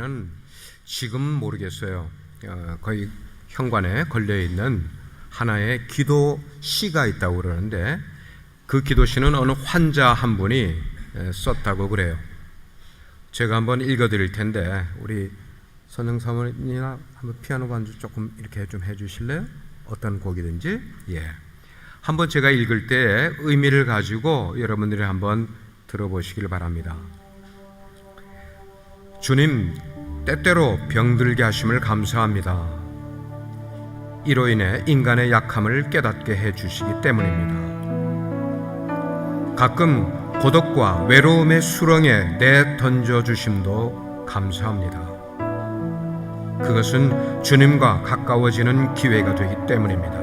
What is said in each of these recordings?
는 지금 모르겠어요. 거의 현관에 걸려있는 하나의 기도시가 있다고 그러는데 그 기도시는 어느 환자 한 분이 썼다고 그래요. 제가 한번 읽어드릴 텐데 우리 선영 사모님이나 한번 피아노 반주 조금 이렇게 좀 해주실래요? 어떤 곡이든지. 한번 제가 읽을 때 의미를 가지고 여러분들이 한번 들어보시길 바랍니다. 주님, 때때로 병들게 하심을 감사합니다. 이로 인해 인간의 약함을 깨닫게 해주시기 때문입니다. 가끔 고독과 외로움의 수렁에 내던져 주심도 감사합니다. 그것은 주님과 가까워지는 기회가 되기 때문입니다.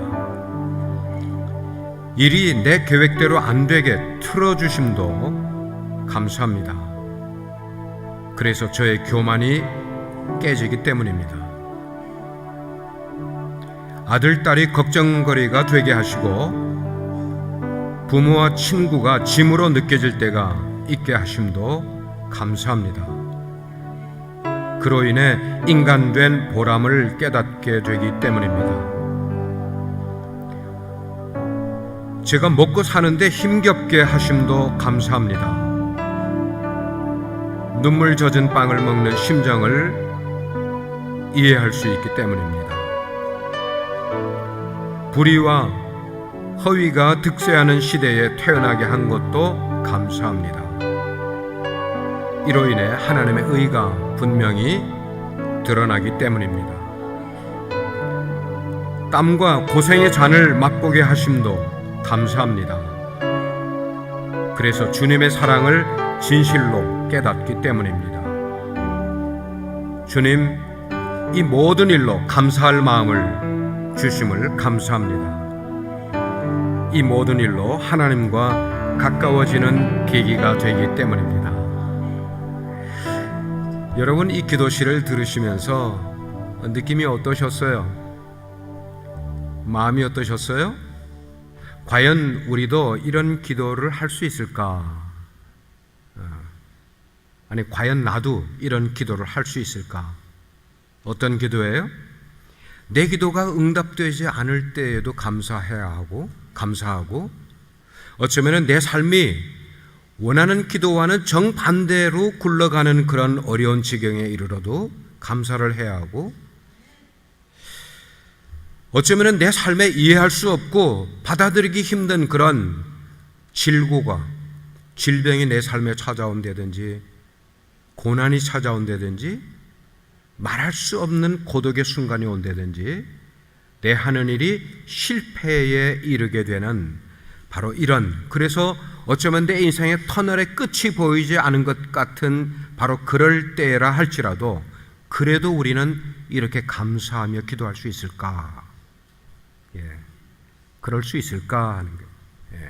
일이 내 계획대로 안 되게 틀어주심도 감사합니다. 그래서 저의 교만이 깨지기 때문입니다. 아들, 딸이 걱정거리가 되게 하시고 부모와 친구가 짐으로 느껴질 때가 있게 하심도 감사합니다. 그로 인해 인간된 보람을 깨닫게 되기 때문입니다. 제가 먹고 사는데 힘겹게 하심도 감사합니다. 눈물 젖은 빵을 먹는 심정을 이해할 수 있기 때문입니다. 불의와 허위가 득세하는 시대에 태어나게 한 것도 감사합니다. 이로 인해 하나님의 의가 분명히 드러나기 때문입니다. 땀과 고생의 잔을 맛보게 하심도 감사합니다. 그래서 주님의 사랑을 진실로 깨닫기 때문입니다. 주님, 이 모든 일로 감사할 마음을 주심을 감사합니다. 이 모든 일로 하나님과 가까워지는 계기가 되기 때문입니다. 여러분, 이 기도시를 들으시면서 느낌이 어떠셨어요? 마음이 어떠셨어요? 과연 우리도 이런 기도를 할 수 있을까? 아니, 과연 나도 이런 기도를 할 수 있을까? 어떤 기도예요? 내 기도가 응답되지 않을 때에도 감사하고 어쩌면 내 삶이 원하는 기도와는 정반대로 굴러가는 그런 어려운 지경에 이르러도 감사를 해야 하고, 어쩌면 내 삶에 이해할 수 없고 받아들이기 힘든 그런 질고가, 질병이 내 삶에 찾아온다든지 고난이 찾아온다든지 말할 수 없는 고독의 순간이 온다든지 내 하는 일이 실패에 이르게 되는 바로 이런, 그래서 어쩌면 내 인생의 터널의 끝이 보이지 않은 것 같은 바로 그럴 때라 할지라도 그래도 우리는 이렇게 감사하며 기도할 수 있을까? 그럴 수 있을까 하는 거예요.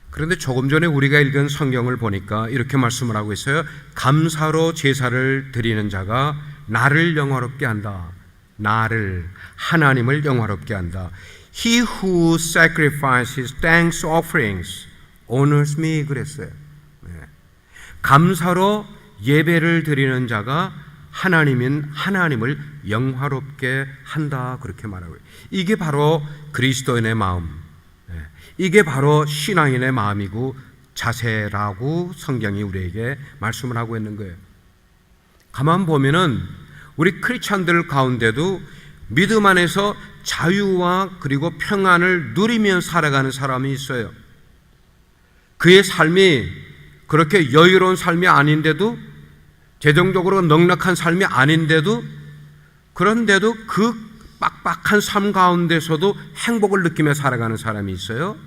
그런데 조금 전에 우리가 읽은 성경을 보니까 이렇게 말씀을 하고 있어요. 감사로 제사를 드리는 자가 나를 영화롭게 한다. 나를, 하나님을 영화롭게 한다. He who sacrifices thanks offerings honors me, 그랬어요. 감사로 예배를 드리는 자가 하나님을 영화롭게 한다, 그렇게 말하고 있어요. 이게 바로 그리스도인의 마음, 이게 바로 신앙인의 마음이고 자세라고 성경이 우리에게 말씀을 하고 있는 거예요. 가만 보면은 우리 크리스찬들 가운데도 믿음 안에서 자유와 그리고 평안을 누리며 살아가는 사람이 있어요. 그의 삶이 그렇게 여유로운 삶이 아닌데도, 재정적으로 넉넉한 삶이 아닌데도, 그런데도 그 빡빡한 삶 가운데서도 행복을 느끼며 살아가는 사람이 있어요.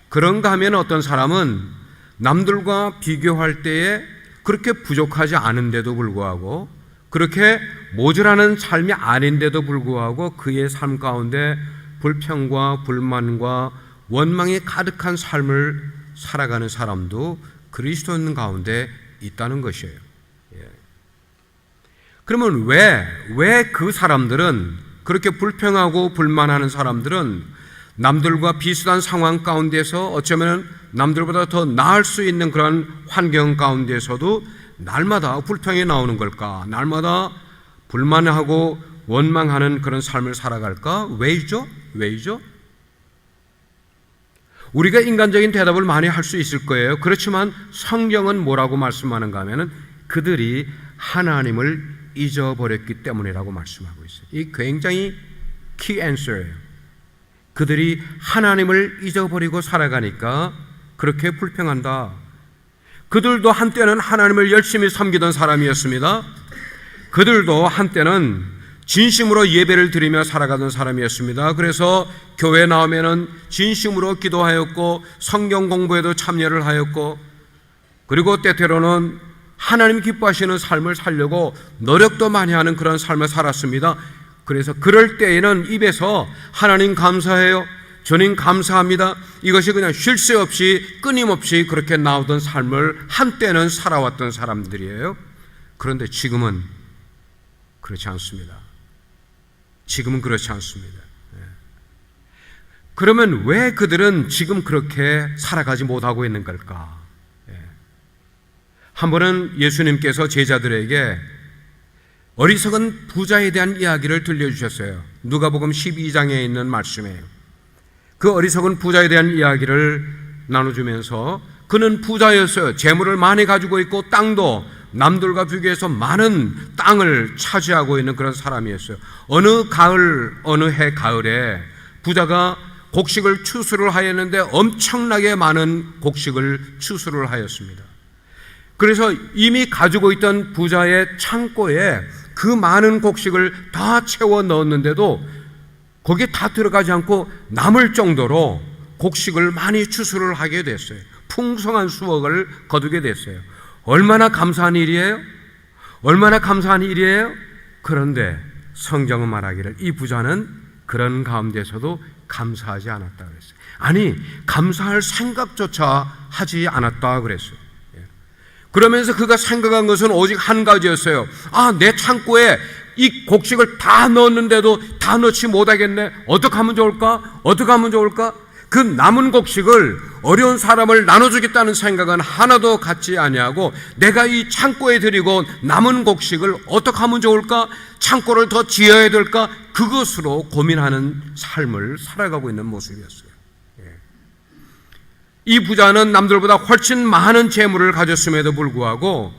그런가 하면 어떤 사람은 남들과 비교할 때에 그렇게 부족하지 않은데도 불구하고, 그렇게 모자라는 삶이 아닌데도 불구하고 그의 삶 가운데 불평과 불만과 원망이 가득한 삶을 살아가는 사람도 그리스도인 가운데 있다는 것이에요. 그러면 왜 그 사람들은, 그렇게 불평하고 불만하는 사람들은 남들과 비슷한 상황 가운데서 어쩌면 남들보다 더 나을 수 있는 그런 환경 가운데서도 날마다 불평이 나오는 걸까? 날마다 불만하고 원망하는 그런 삶을 살아갈까? 왜이죠? 왜이죠? 우리가 인간적인 대답을 많이 할 수 있을 거예요. 그렇지만 성경은 뭐라고 말씀하는가 하면은 그들이 하나님을 잊어버렸기 때문이라고 말씀하고 있어요. 이 굉장히 키 앤서예요. 그들이 하나님을 잊어버리고 살아가니까 그렇게 불평한다. 그들도 한때는 하나님을 열심히 섬기던 사람이었습니다. 그들도 한때는 진심으로 예배를 드리며 살아가던 사람이었습니다. 그래서 교회에 나오면은 진심으로 기도하였고 성경 공부에도 참여를 하였고, 그리고 때때로는 하나님 기뻐하시는 삶을 살려고 노력도 많이 하는 그런 삶을 살았습니다. 그래서 그럴 때에는 입에서 하나님 감사해요, 주님 감사합니다, 이것이 그냥 쉴 새 없이 끊임없이 그렇게 나오던 삶을 한때는 살아왔던 사람들이에요. 그런데 지금은 그렇지 않습니다. 지금은 그렇지 않습니다. 그러면 왜 그들은 지금 그렇게 살아가지 못하고 있는 걸까? 한 번은 예수님께서 제자들에게 어리석은 부자에 대한 이야기를 들려주셨어요. 누가복음 12장에 있는 말씀이에요. 그 어리석은 부자에 대한 이야기를 나눠주면서 그는 부자였어요. 재물을 많이 가지고 있고 땅도 남들과 비교해서 많은 땅을 차지하고 있는 그런 사람이었어요. 어느 해 가을에 부자가 곡식을 추수를 하였는데 엄청나게 많은 곡식을 추수를 하였습니다. 그래서 이미 가지고 있던 부자의 창고에 그 많은 곡식을 다 채워 넣었는데도 거기에 다 들어가지 않고 남을 정도로 곡식을 많이 추수를 하게 됐어요. 풍성한 수확을 거두게 됐어요. 얼마나 감사한 일이에요? 얼마나 감사한 일이에요? 그런데 성경은 말하기를 이 부자는 그런 가운데서도 감사하지 않았다 그랬어요. 아니, 감사할 생각조차 하지 않았다 그랬어요. 그러면서 그가 생각한 것은 오직 한 가지였어요. 내 창고에 이 곡식을 다 넣었는데도 다 넣지 못하겠네. 어떻게 하면 좋을까? 어떻게 하면 좋을까? 그 남은 곡식을 어려운 사람을 나눠주겠다는 생각은 하나도 갖지 아니하고 내가 이 창고에 드리고 남은 곡식을 어떻게 하면 좋을까? 창고를 더 지어야 될까? 그것으로 고민하는 삶을 살아가고 있는 모습이었어요. 이 부자는 남들보다 훨씬 많은 재물을 가졌음에도 불구하고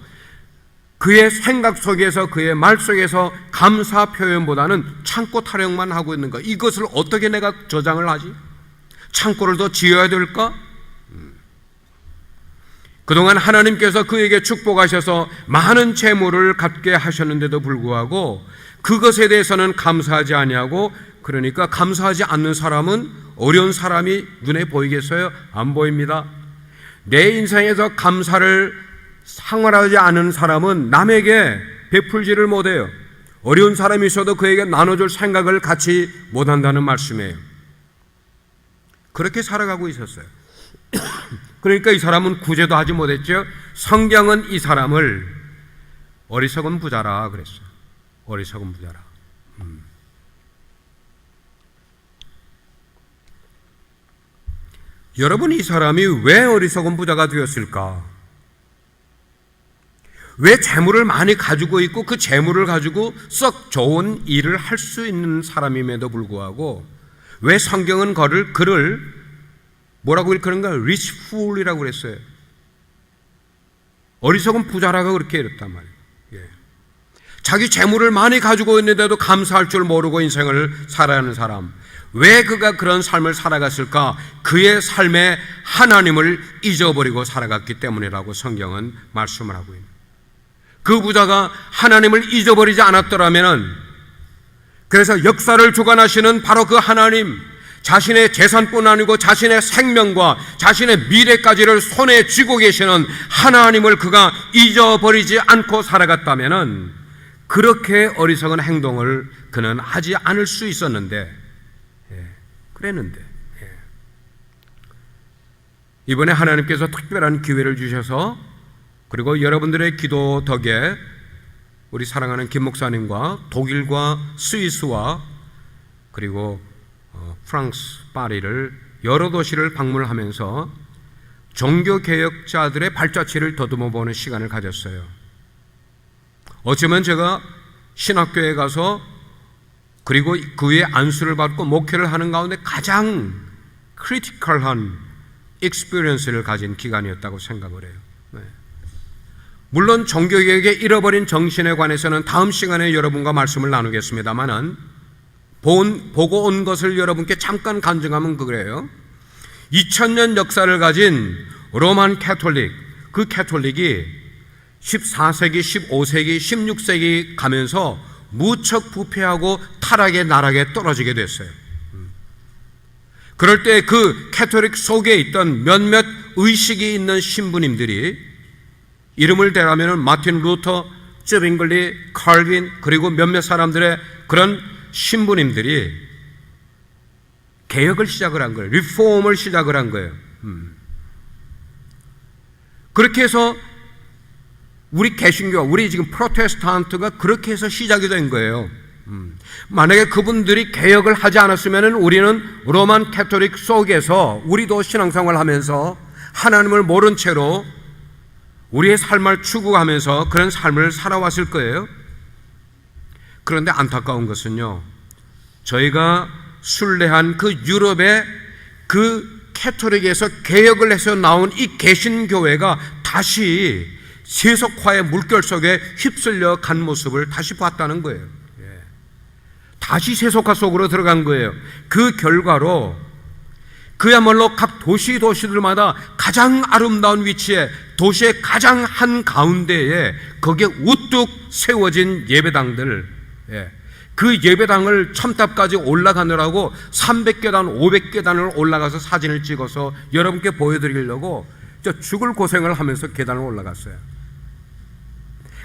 그의 생각 속에서, 그의 말 속에서 감사 표현보다는 창고 타령만 하고 있는 것. 이것을 어떻게 내가 저장을 하지? 창고를 더 지어야 될까? 그동안 하나님께서 그에게 축복하셔서 많은 재물을 갖게 하셨는데도 불구하고 그것에 대해서는 감사하지 아니하고, 그러니까 감사하지 않는 사람은 어려운 사람이 눈에 보이겠어요? 안 보입니다. 내 인생에서 감사를 상활하지 않은 사람은 남에게 베풀지를 못해요. 어려운 사람이 있어도 그에게 나눠줄 생각을 갖지 못한다는 말씀이에요. 그렇게 살아가고 있었어요. 그러니까 이 사람은 구제도 하지 못했죠. 성경은 이 사람을 어리석은 부자라 그랬어요. 어리석은 부자라. 여러분, 이 사람이 왜 어리석은 부자가 되었을까? 왜 재물을 많이 가지고 있고 그 재물을 가지고 썩 좋은 일을 할 수 있는 사람임에도 불구하고 왜 성경은 그를 뭐라고 일컬은가? rich fool이라고 그랬어요. 어리석은 부자라고 그렇게 이랬단 말이에요. 자기 재물을 많이 가지고 있는데도 감사할 줄 모르고 인생을 살아가는 사람, 왜 그가 그런 삶을 살아갔을까? 그의 삶에 하나님을 잊어버리고 살아갔기 때문이라고 성경은 말씀을 하고 있습니다. 그 부자가 하나님을 잊어버리지 않았더라면, 그래서 역사를 주관하시는 바로 그 하나님, 자신의 재산뿐 아니고 자신의 생명과 자신의 미래까지를 손에 쥐고 계시는 하나님을 그가 잊어버리지 않고 살아갔다면 그렇게 어리석은 행동을 그는 하지 않을 수 있었는데, 그랬는데, 이번에 하나님께서 특별한 기회를 주셔서, 그리고 여러분들의 기도 덕에 우리 사랑하는 김 목사님과 독일과 스위스와 그리고 프랑스 파리를 여러 도시를 방문하면서 종교개혁자들의 발자취를 더듬어 보는 시간을 가졌어요. 어쩌면 제가 신학교에 가서 그리고 그 위에 안수를 받고 목회를 하는 가운데 가장 크리티컬한 익스피리언스를 가진 기간이었다고 생각을 해요. 물론 종교개혁의 잃어버린 정신에 관해서는 다음 시간에 여러분과 말씀을 나누겠습니다만은 보고 온 것을 여러분께 잠깐 간증하면 그래요. 2000년 역사를 가진 로만 캐톨릭, 그 캐톨릭이 14세기, 15세기, 16세기 가면서 무척 부패하고 타락의 나락에 떨어지게 됐어요. 그럴 때 그 캐톨릭 속에 있던 몇몇 의식이 있는 신부님들이, 이름을 대라면 마틴 루터, 쯔빙글리, 칼빈, 그리고 몇몇 사람들의 그런 신부님들이 개혁을 시작을 한 거예요. 리폼을 시작을 한 거예요. 그렇게 해서 우리 개신교, 우리 지금 프로테스탄트가 그렇게 해서 시작이 된 거예요. 만약에 그분들이 개혁을 하지 않았으면 우리는 로만 캐톨릭 속에서 우리도 신앙생활을 하면서 하나님을 모른 채로 우리의 삶을 추구하면서 그런 삶을 살아왔을 거예요. 그런데 안타까운 것은요, 저희가 순례한 그 유럽의 그 캐톨릭에서 개혁을 해서 나온 이 개신교회가 다시 세속화의 물결 속에 휩쓸려 간 모습을 다시 봤다는 거예요. 다시 세속화 속으로 들어간 거예요. 그 결과로 그야말로 각 도시들마다 가장 아름다운 위치에, 도시의 가장 한가운데에 거기에 우뚝 세워진 예배당들, 그 예배당을 첨탑까지 올라가느라고 300계단, 500계단을 올라가서 사진을 찍어서 여러분께 보여드리려고 죽을 고생을 하면서 계단을 올라갔어요.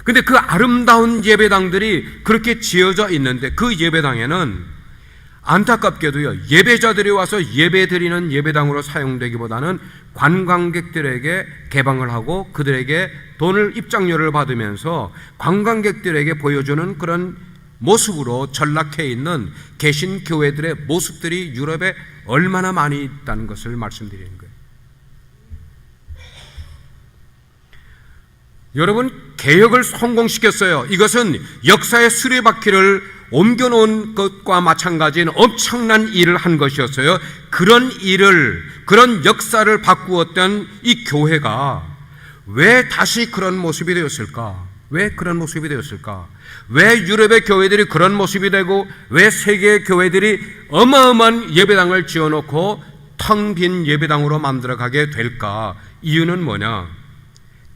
근데 그 아름다운 예배당들이 그렇게 지어져 있는데 그 예배당에는 안타깝게도요, 예배자들이 와서 예배 드리는 예배당으로 사용되기보다는 관광객들에게 개방을 하고 그들에게 돈을, 입장료를 받으면서 관광객들에게 보여주는 그런 모습으로 전락해 있는 개신교회들의 모습들이 유럽에 얼마나 많이 있다는 것을 말씀드리는 거예요. 여러분, 개혁을 성공시켰어요. 이것은 역사의 수레바퀴를 옮겨놓은 것과 마찬가지인 엄청난 일을 한 것이었어요. 그런 일을, 그런 역사를 바꾸었던 이 교회가 왜 다시 그런 모습이 되었을까? 왜 그런 모습이 되었을까? 왜 유럽의 교회들이 그런 모습이 되고 왜 세계의 교회들이 어마어마한 예배당을 지어놓고 텅 빈 예배당으로 만들어가게 될까? 이유는 뭐냐?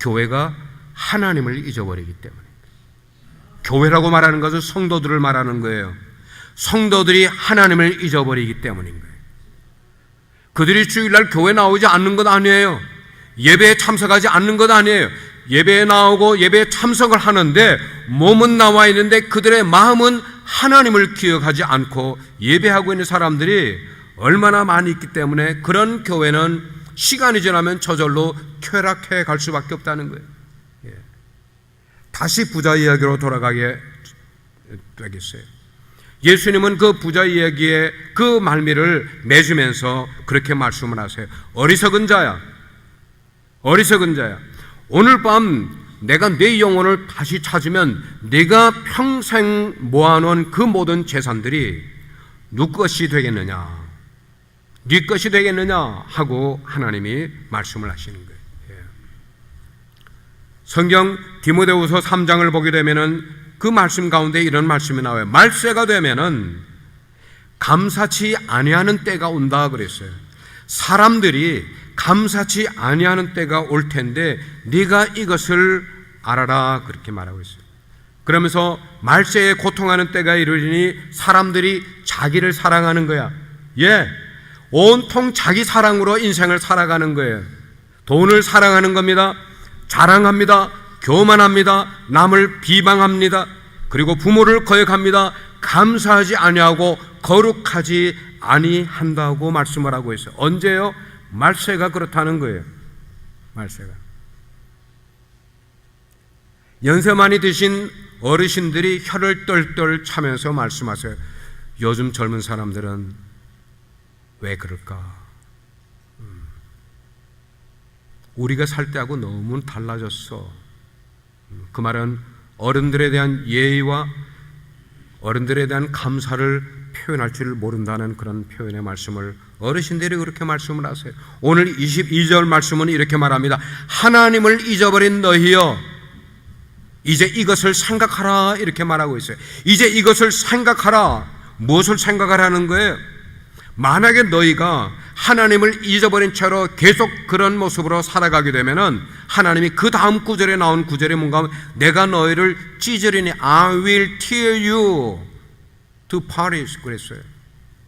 교회가 하나님을 잊어버리기 때문에. 교회라고 말하는 것은 성도들을 말하는 거예요. 성도들이 하나님을 잊어버리기 때문인 거예요. 그들이 주일날 교회 나오지 않는 것 아니에요. 예배에 참석하지 않는 것 아니에요. 예배에 나오고 예배에 참석을 하는데 몸은 나와 있는데 그들의 마음은 하나님을 기억하지 않고 예배하고 있는 사람들이 얼마나 많이 있기 때문에 그런 교회는 시간이 지나면 저절로 쾌락해 갈 수밖에 없다는 거예요. 다시 부자 이야기로 돌아가게 되겠어요. 예수님은 그 부자 이야기의 그 말미를 맺으면서 그렇게 말씀을 하세요. 어리석은 자야, 어리석은 자야, 오늘 밤 내가 네 영혼을 다시 찾으면 네가 평생 모아놓은 그 모든 재산들이 누구 것이 되겠느냐, 네 것이 되겠느냐 하고 하나님이 말씀을 하시는 거예요. 성경 디모데후서 3장을 보게 되면은 그 말씀 가운데 이런 말씀이 나와요. 말세가 되면은 감사치 아니하는 때가 온다 그랬어요. 사람들이 감사치 아니하는 때가 올 텐데 네가 이것을 알아라 그렇게 말하고 있어요. 그러면서 말세에 고통하는 때가 이르리니 사람들이 자기를 사랑하는 거야. 온통 자기 사랑으로 인생을 살아가는 거예요. 돈을 사랑하는 겁니다. 자랑합니다. 교만합니다. 남을 비방합니다. 그리고 부모를 거역합니다. 감사하지 아니하고 거룩하지 아니한다고 말씀을 하고 있어요. 언제요? 말세가 그렇다는 거예요. 말세가. 연세 많이 드신 어르신들이 혀를 똘똘 차면서 말씀하세요. 요즘 젊은 사람들은 왜 그럴까? 우리가 살 때하고 너무 달라졌어. 그 말은 어른들에 대한 예의와 어른들에 대한 감사를 표현할 줄 모른다는 그런 표현의 말씀을 어르신들이 그렇게 말씀을 하세요. 오늘 22절 말씀은 이렇게 말합니다. 하나님을 잊어버린 너희여, 이제 이것을 생각하라, 이렇게 말하고 있어요. 이제 이것을 생각하라. 무엇을 생각하라는 거예요? 만약에 너희가 하나님을 잊어버린 채로 계속 그런 모습으로 살아가게 되면은 하나님이 그 다음 구절에 나온 구절이 뭔가 하면 내가 너희를 찢으리니 I will tear you to pieces 그랬어요.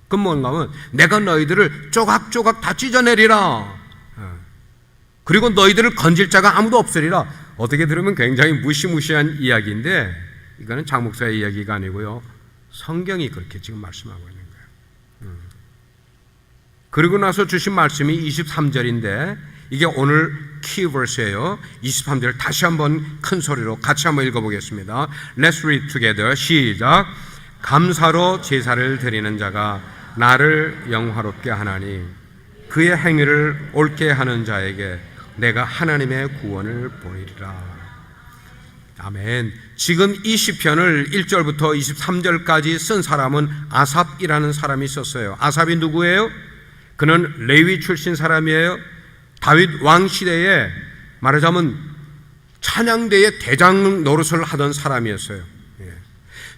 그건 뭔가 하면 내가 너희들을 조각조각 다 찢어내리라. 그리고 너희들을 건질 자가 아무도 없으리라. 어떻게 들으면 굉장히 무시무시한 이야기인데 이거는 장 목사의 이야기가 아니고요, 성경이 그렇게 지금 말씀하고 있는 거예요. 그리고 나서 주신 말씀이 23절인데 이게 오늘 키버스예요. 23절 다시 한번 큰 소리로 같이 한번 읽어보겠습니다. Let's read together. 시작. 감사로 제사를 드리는 자가 나를 영화롭게 하나니 그의 행위를 옳게 하는 자에게 내가 하나님의 구원을 보이리라. 아멘. 지금 이 시편을 1절부터 23절까지 쓴 사람은 아삽이라는 사람이 있었어요. 아삽이 누구예요? 그는 레위 출신 사람이에요. 다윗 왕 시대에 말하자면 찬양대의 대장 노릇을 하던 사람이었어요.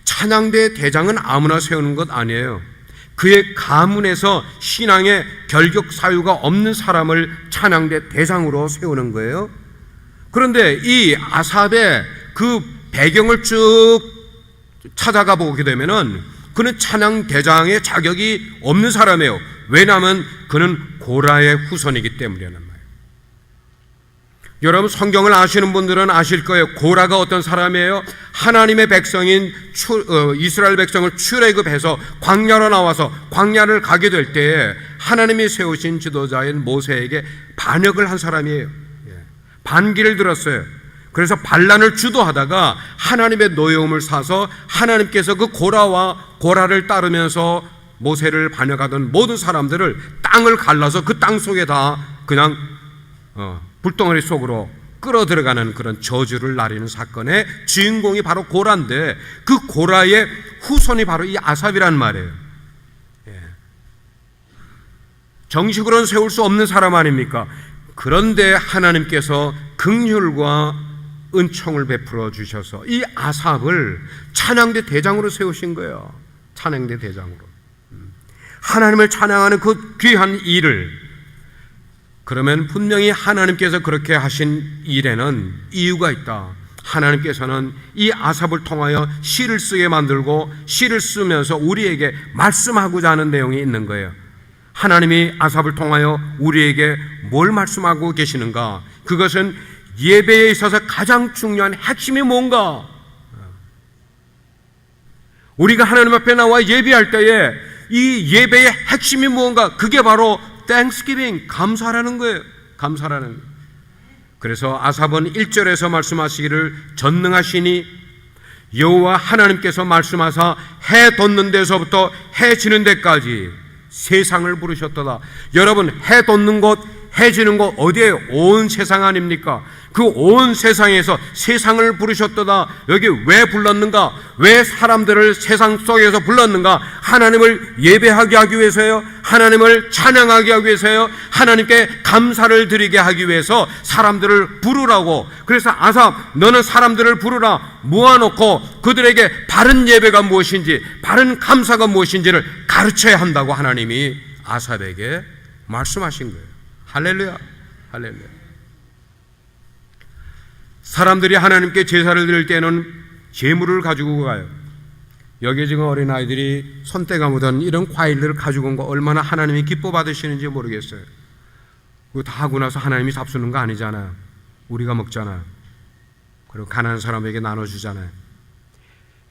찬양대의 대장은 아무나 세우는 것 아니에요. 그의 가문에서 신앙의 결격 사유가 없는 사람을 찬양대 대장으로 세우는 거예요. 그런데 이 아삽의 그 배경을 쭉 찾아가 보게 되면은 그는 찬양 대장의 자격이 없는 사람이에요. 왜냐하면 그는 고라의 후손이기 때문이라는 말이에요. 여러분 성경을 아시는 분들은 아실 거예요. 고라가 어떤 사람이에요? 하나님의 백성인 이스라엘 백성을 출애굽해서 광야로 나와서 광야를 가게 될 때에 하나님이 세우신 지도자인 모세에게 반역을 한 사람이에요. 반기를 들었어요. 그래서 반란을 주도하다가 하나님의 노여움을 사서 하나님께서 그 고라를 따르면서 모세를 반역하던 모든 사람들을 땅을 갈라서 그 땅 속에 다 그냥 불덩어리 속으로 끌어들어가는 그런 저주를 나리는 사건의 주인공이 바로 고라인데 그 고라의 후손이 바로 이 아삽이란 말이에요. 정식으로는 세울 수 없는 사람 아닙니까? 그런데 하나님께서 긍휼과 은총을 베풀어 주셔서 이 아삽을 찬양대 대장으로 세우신 거예요. 찬양대 대장으로. 하나님을 찬양하는 그 귀한 일을, 그러면 분명히 하나님께서 그렇게 하신 일에는 이유가 있다. 하나님께서는 이 아삽을 통하여 시를 쓰게 만들고 시를 쓰면서 우리에게 말씀하고자 하는 내용이 있는 거예요. 하나님이 아삽을 통하여 우리에게 뭘 말씀하고 계시는가? 그것은 예배에 있어서 가장 중요한 핵심이 뭔가? 우리가 하나님 앞에 나와 예배할 때에 이 예배의 핵심이 뭔가? 그게 바로 Thanksgiving, 감사라는 거예요. 감사라는 거예요. 그래서 아삽은 1절에서 말씀하시기를 전능하시니 여호와 하나님께서 말씀하사 해 돋는 데서부터 해 지는 데까지 세상을 부르셨도다. 여러분, 해 돋는 곳, 해 지는 곳 어디에요? 온 세상 아닙니까? 그 온 세상에서 세상을 부르셨도다. 여기 왜 불렀는가? 왜 사람들을 세상 속에서 불렀는가? 하나님을 예배하게 하기 위해서요? 하나님을 찬양하게 하기 위해서요? 하나님께 감사를 드리게 하기 위해서 사람들을 부르라고. 그래서 아삽, 너는 사람들을 부르라. 모아놓고 그들에게 바른 예배가 무엇인지, 바른 감사가 무엇인지를 가르쳐야 한다고 하나님이 아삽에게 말씀하신 거예요. 할렐루야, 할렐루야. 사람들이 하나님께 제사를 드릴 때는 제물을 가지고 가요. 여기 지금 어린아이들이 손때가 묻은 이런 과일들을 가지고 온 거 얼마나 하나님이 기뻐 받으시는지 모르겠어요. 그거 다 하고 나서 하나님이 잡수는 거 아니잖아요. 우리가 먹잖아요. 그리고 가난한 사람에게 나눠주잖아요.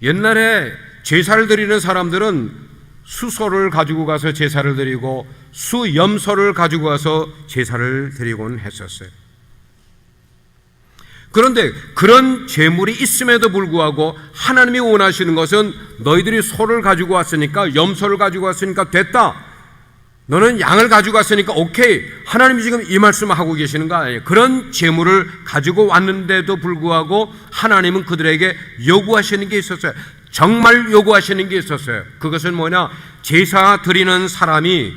옛날에 제사를 드리는 사람들은 수소를 가지고 가서 제사를 드리고 수염소를 가지고 가서 제사를 드리곤 했었어요. 그런데 그런 제물이 있음에도 불구하고 하나님이 원하시는 것은 너희들이 소를 가지고 왔으니까, 염소를 가지고 왔으니까 됐다. 너는 양을 가지고 왔으니까 오케이. 하나님이 지금 이 말씀을 하고 계시는 거 아니에요. 그런 재물을 가지고 왔는데도 불구하고 하나님은 그들에게 요구하시는 게 있었어요. 정말 요구하시는 게 있었어요. 그것은 뭐냐? 제사 드리는 사람이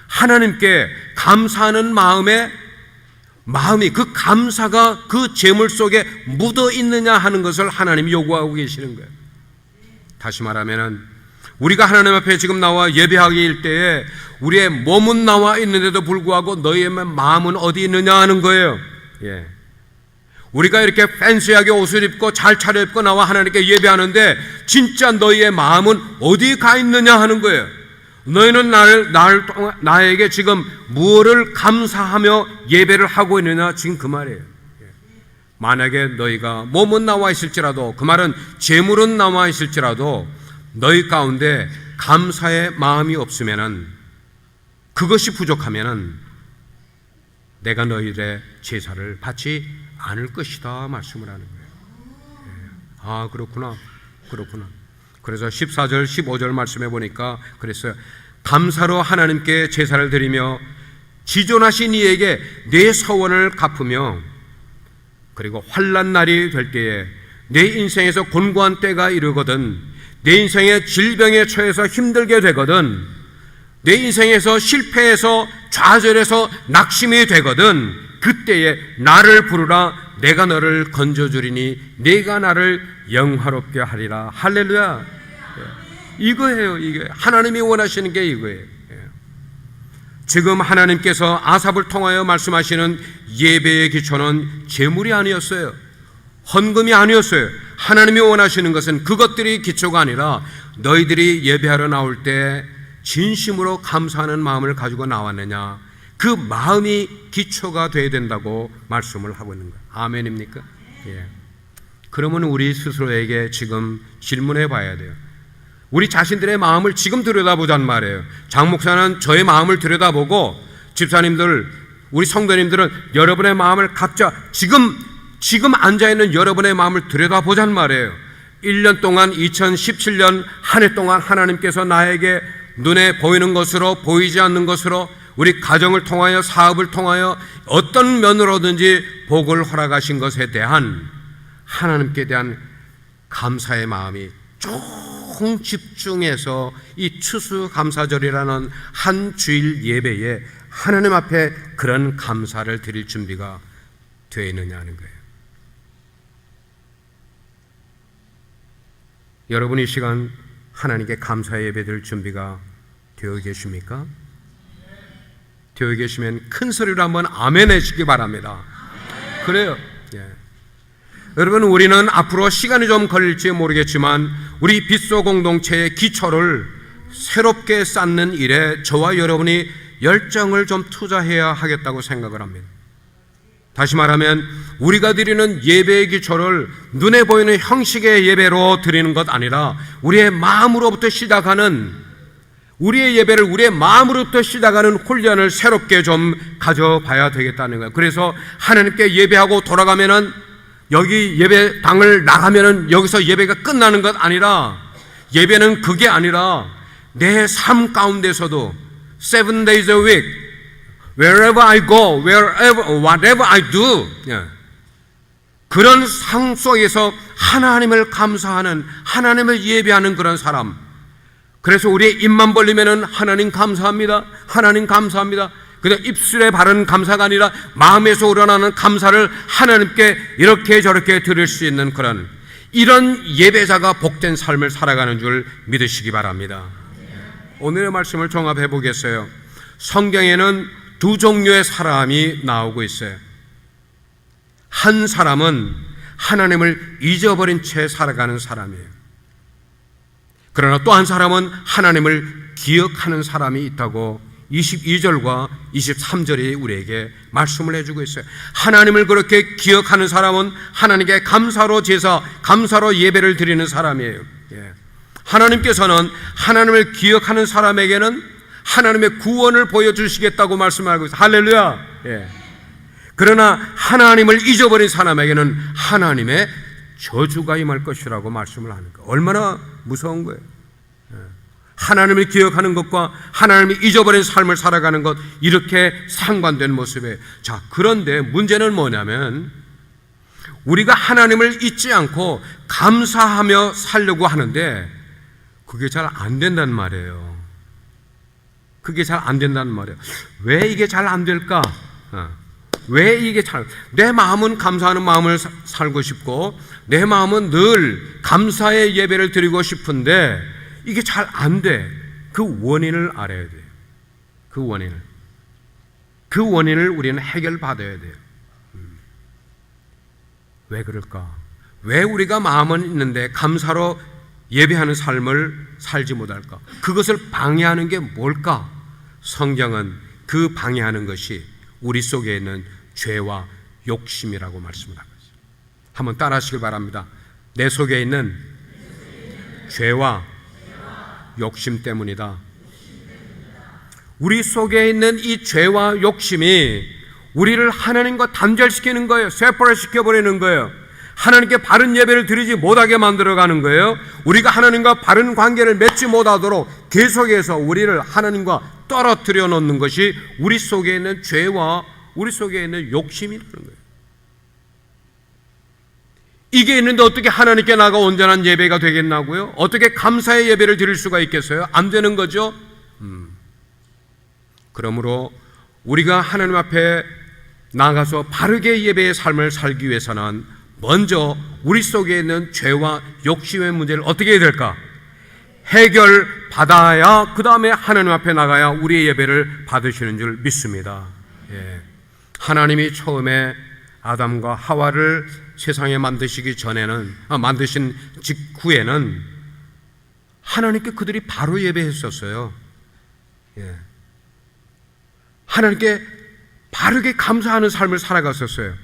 하나님께 감사하는 마음이 그 감사가 그 재물 속에 묻어 있느냐 하는 것을 하나님이 요구하고 계시는 거예요. 다시 말하면은 우리가 하나님 앞에 지금 나와 예배하기일 때에 우리의 몸은 나와 있는데도 불구하고 너희의 마음은 어디 있느냐 하는 거예요. 예. 우리가 이렇게 팬시하게 옷을 입고 잘 차려입고 나와 하나님께 예배하는데 진짜 너희의 마음은 어디 가 있느냐 하는 거예요. 너희는 나에게 지금 무엇을 감사하며 예배를 하고 있느냐, 지금 그 말이에요. 만약에 너희가 몸은 나와 있을지라도, 그 말은 재물은 나와 있을지라도 너희 가운데 감사의 마음이 없으면은, 그것이 부족하면은 내가 너희들의 제사를 받지 않을 것이다 말씀을 하는 거예요. 아, 그렇구나. 그래서 14절 15절 말씀해 보니까 그랬어요. 감사로 하나님께 제사를 드리며 지존하신 이에게 내 서원을 갚으며, 그리고 환난 날이 될 때에 내 인생에서 곤고한 때가 이르거든, 내 인생의 질병에 처해서 힘들게 되거든, 내 인생에서 실패해서 좌절해서 낙심이 되거든, 그때에 나를 부르라. 내가 너를 건져주리니 내가 나를 영화롭게 하리라. 할렐루야. 이거예요. 이게 하나님이 원하시는 게 이거예요. 지금 하나님께서 아삽을 통하여 말씀하시는 예배의 기초는 재물이 아니었어요. 헌금이 아니었어요. 하나님이 원하시는 것은 그것들이 기초가 아니라 너희들이 예배하러 나올 때 진심으로 감사하는 마음을 가지고 나왔느냐, 그 마음이 기초가 되어야 된다고 말씀을 하고 있는 거예요. 아멘입니까? 예. 그러면 우리 스스로에게 지금 질문해 봐야 돼요. 우리 자신들의 마음을 지금 들여다보자는 말이에요. 장 목사는 저의 마음을 들여다보고, 집사님들, 우리 성도님들은 여러분의 마음을 각자 지금 앉아있는 여러분의 마음을 들여다보자는 말이에요. 1년 동안, 2017년 한 해 동안 하나님께서 나에게 눈에 보이는 것으로 보이지 않는 것으로 우리 가정을 통하여, 사업을 통하여 어떤 면으로든지 복을 허락하신 것에 대한 하나님께 대한 감사의 마음이 총 집중해서 이 추수감사절이라는 한 주일 예배에 하나님 앞에 그런 감사를 드릴 준비가 되어 있느냐 하는 거예요. 여러분 이 시간 하나님께 감사의 예배 드릴 준비가 되어 계십니까? 되어 계시면 큰 소리로 한번 아멘 해주시기 바랍니다. 그래요. 예. 여러분, 우리는 앞으로 시간이 좀 걸릴지 모르겠지만 우리 빗소 공동체의 기초를 새롭게 쌓는 일에 저와 여러분이 열정을 좀 투자해야 하겠다고 생각을 합니다. 다시 말하면 우리가 드리는 예배의 기초를 눈에 보이는 형식의 예배로 드리는 것 아니라 우리의 마음으로부터 시작하는, 우리의 예배를 우리의 마음으로부터 시작하는 훈련을 새롭게 좀 가져봐야 되겠다는 거예요. 그래서 하나님께 예배하고 돌아가면은, 여기 예배당을 나가면은 여기서 예배가 끝나는 것 아니라, 예배는 그게 아니라 내 삶 가운데서도 7 days a week, wherever I go, whatever I do, 그런 삶 속에서 하나님을 감사하는, 하나님을 예배하는 그런 사람. 그래서 우리의 입만 벌리면은 하나님 감사합니다, 하나님 감사합니다. 그냥 입술에 바른 감사가 아니라 마음에서 우러나는 감사를 하나님께 이렇게 저렇게 드릴 수 있는 그런, 이런 예배자가 복된 삶을 살아가는 줄 믿으시기 바랍니다. 오늘의 말씀을 종합해 보겠어요. 성경에는 두 종류의 사람이 나오고 있어요. 한 사람은 하나님을 잊어버린 채 살아가는 사람이에요. 그러나 또 한 사람은 하나님을 기억하는 사람이 있다고 22절과 23절이 우리에게 말씀을 해주고 있어요. 하나님을 그렇게 기억하는 사람은 하나님께 감사로 제사, 감사로 예배를 드리는 사람이에요. 하나님께서는 하나님을 기억하는 사람에게는 하나님의 구원을 보여주시겠다고 말씀하고 있어요. 할렐루야. 그러나 하나님을 잊어버린 사람에게는 하나님의 저주가 임할 것이라고 말씀을 하는 거예요. 얼마나 무서운 거예요. 하나님을 기억하는 것과 하나님이 잊어버린 삶을 살아가는 것, 이렇게 상반된 모습이에요. 자, 그런데 문제는 뭐냐면 우리가 하나님을 잊지 않고 감사하며 살려고 하는데 그게 잘 안 된단 말이에요. 그게 잘 안 된다는 말이에요. 왜 이게 잘 안 될까? 왜 이게 내 마음은 감사하는 마음을 살고 싶고 내 마음은 늘 감사의 예배를 드리고 싶은데 이게 잘 안 돼. 그 원인을 알아야 돼요. 그 원인을 우리는 해결받아야 돼요. 왜 그럴까? 왜 우리가 마음은 있는데 감사로 예배하는 삶을 살지 못할까? 그것을 방해하는 게 뭘까? 성경은 그 방해하는 것이 우리 속에 있는 죄와 욕심이라고 말씀을 하고 있어요. 한번 따라 하시길 바랍니다. 내 속에 있는 죄와 욕심 때문이다. 우리 속에 있는 이 죄와 욕심이 우리를 하나님과 단절시키는 거예요. 세퍼레 시켜버리는 거예요. 하나님께 바른 예배를 드리지 못하게 만들어가는 거예요. 우리가 하나님과 바른 관계를 맺지 못하도록 계속해서 우리를 하나님과 떨어뜨려 놓는 것이 우리 속에 있는 죄와 우리 속에 있는 욕심이라는 거예요. 이게 있는데 어떻게 하나님께 나가 온전한 예배가 되겠나고요? 어떻게 감사의 예배를 드릴 수가 있겠어요? 안 되는 거죠. 그러므로 우리가 하나님 앞에 나가서 바르게 예배의 삶을 살기 위해서는 먼저 우리 속에 있는 죄와 욕심의 문제를 어떻게 해야 될까? 해결받아야 그 다음에 하나님 앞에 나가야 우리의 예배를 받으시는 줄 믿습니다. 하나님이 처음에 아담과 하와를 세상에 만드시기 전에는 만드신 직후에는 하나님께 그들이 바로 예배했었어요. 하나님께 바르게 감사하는 삶을 살아갔었어요.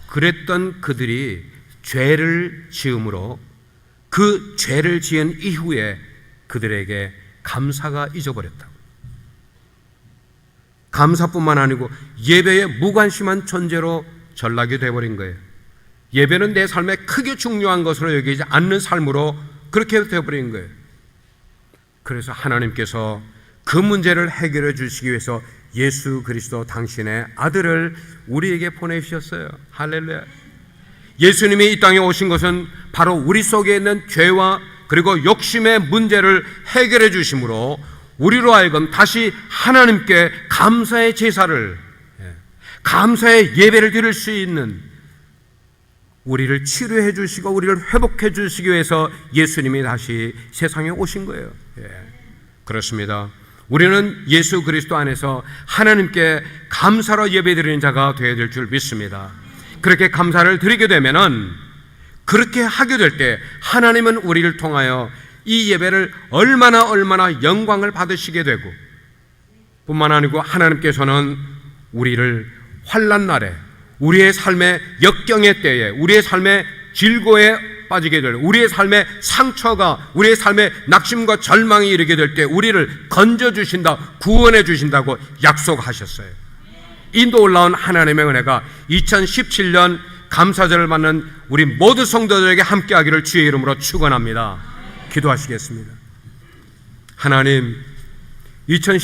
그랬던 그들이 죄를 지음으로 그 죄를 지은 이후에 그들에게 감사가 잊어버렸다고. 감사뿐만 아니고 예배에 무관심한 존재로 전락이 되어버린 거예요. 예배는 내 삶에 크게 중요한 것으로 여기지 않는 삶으로 그렇게 되어버린 거예요. 그래서 하나님께서 그 문제를 해결해 주시기 위해서 예수 그리스도 당신의 아들을 우리에게 보내주셨어요. 할렐루야. 예수님이 이 땅에 오신 것은 바로 우리 속에 있는 죄와 그리고 욕심의 문제를 해결해 주심으로 우리로 하여금 다시 하나님께 감사의 제사를, 감사의 예배를 드릴 수 있는, 우리를 치료해 주시고 우리를 회복해 주시기 위해서 예수님이 다시 세상에 오신 거예요. 그렇습니다. 우리는 예수 그리스도 안에서 하나님께 감사로 예배드리는 자가 되어야 될 줄 믿습니다. 그렇게 감사를 드리게 되면은, 그렇게 하게 될 때 하나님은 우리를 통하여 이 예배를 얼마나 영광을 받으시게 되고, 뿐만 아니고 하나님께서는 우리를 환난 날에, 우리의 삶의 역경의 때에, 우리의 삶의 질고에 빠지게 될, 우리의 삶의 상처가, 우리의 삶의 낙심과 절망이 이르게 될 때 우리를 건져주신다, 구원해 주신다고 약속하셨어요. 이 놀라운 하나님의 은혜가 2017년 감사절을 맞는 우리 모두 성도들에게 함께하기를 주의 이름으로 축원합니다. 기도하시겠습니다. 하나님, 2017